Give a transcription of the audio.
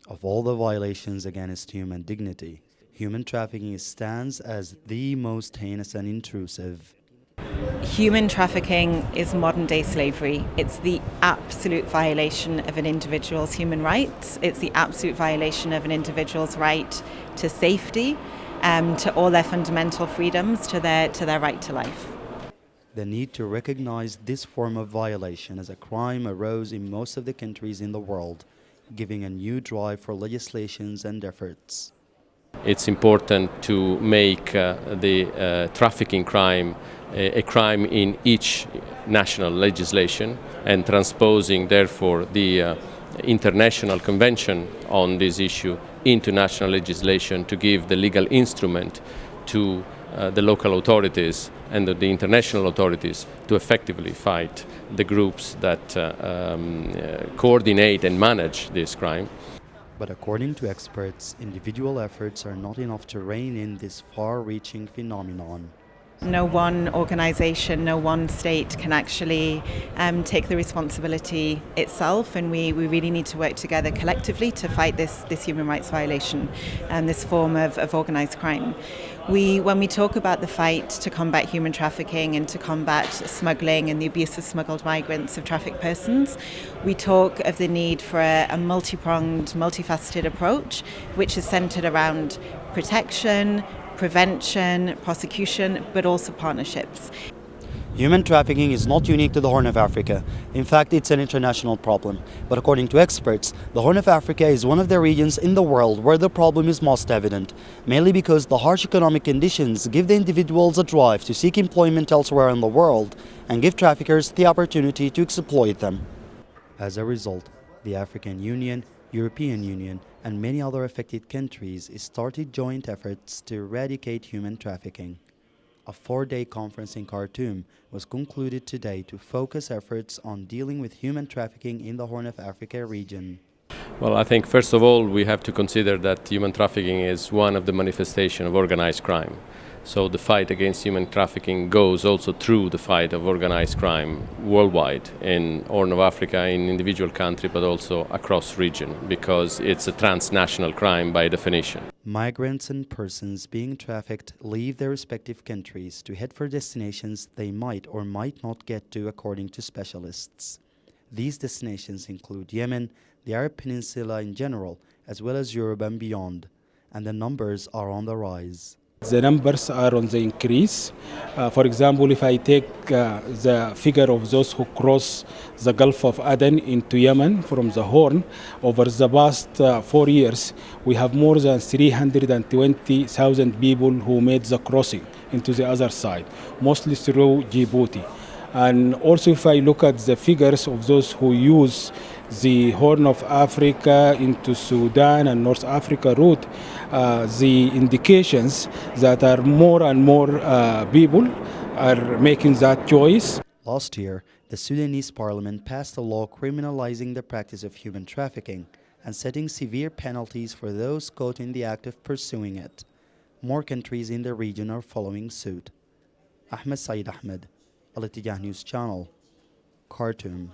Of all the violations against human dignity, human trafficking stands as the most heinous and intrusive. Human trafficking is modern day slavery. It's the absolute violation of an individual's human rights. It's the absolute violation of an individual's right to safety, to all their fundamental freedoms, to their right to life. The need to recognize this form of violation as a crime arose in most of the countries in the world, giving a new drive for legislations and efforts. It's important to make the trafficking crime a crime in each national legislation, and transposing therefore the international convention on this issue into national legislation to give the legal instrument to the local authorities and the international authorities to effectively fight the groups that coordinate and manage this crime. But according to experts, individual efforts are not enough to rein in this far-reaching phenomenon. No one organisation, no one state can actually take the responsibility itself, and we really need to work together collectively to fight this human rights violation and this form of organised crime. When we talk about the fight to combat human trafficking and to combat smuggling and the abuse of smuggled migrants, of trafficked persons, we talk of the need for a multi-pronged, multifaceted approach which is centred around protection, prevention, prosecution, but also partnerships. Human trafficking is not unique to the Horn of Africa. In fact, it's an international problem. But according to experts, the Horn of Africa is one of the regions in the world where the problem is most evident, mainly because the harsh economic conditions give the individuals a drive to seek employment elsewhere in the world and give traffickers the opportunity to exploit them. As a result, the African Union, European Union, and many other affected countries started joint efforts to eradicate human trafficking. A 4-day conference in Khartoum was concluded today to focus efforts on dealing with human trafficking in the Horn of Africa region. Well, I think first of all we have to consider that human trafficking is one of the manifestations of organized crime. So the fight against human trafficking goes also through the fight of organized crime worldwide, in Horn of Africa, in individual country, but also across region, because it's a transnational crime by definition. Migrants and persons being trafficked leave their respective countries to head for destinations they might or might not get to, according to specialists. These destinations include Yemen, the Arab Peninsula in general, as well as Europe and beyond, and the numbers are on the rise. The numbers are on the increase. For example, if I take the figure of those who cross the Gulf of Aden into Yemen from the Horn, over the past 4 years, we have more than 320,000 people who made the crossing into the other side, mostly through Djibouti. And also if I look at the figures of those who use the Horn of Africa into Sudan and North Africa route, the indications that are more and more people are making that choice. Last year, the Sudanese parliament passed a law criminalizing the practice of human trafficking and setting severe penalties for those caught in the act of pursuing it. More countries in the region are following suit. Ahmed Saeed, Al-Ittijah News Channel, Khartoum.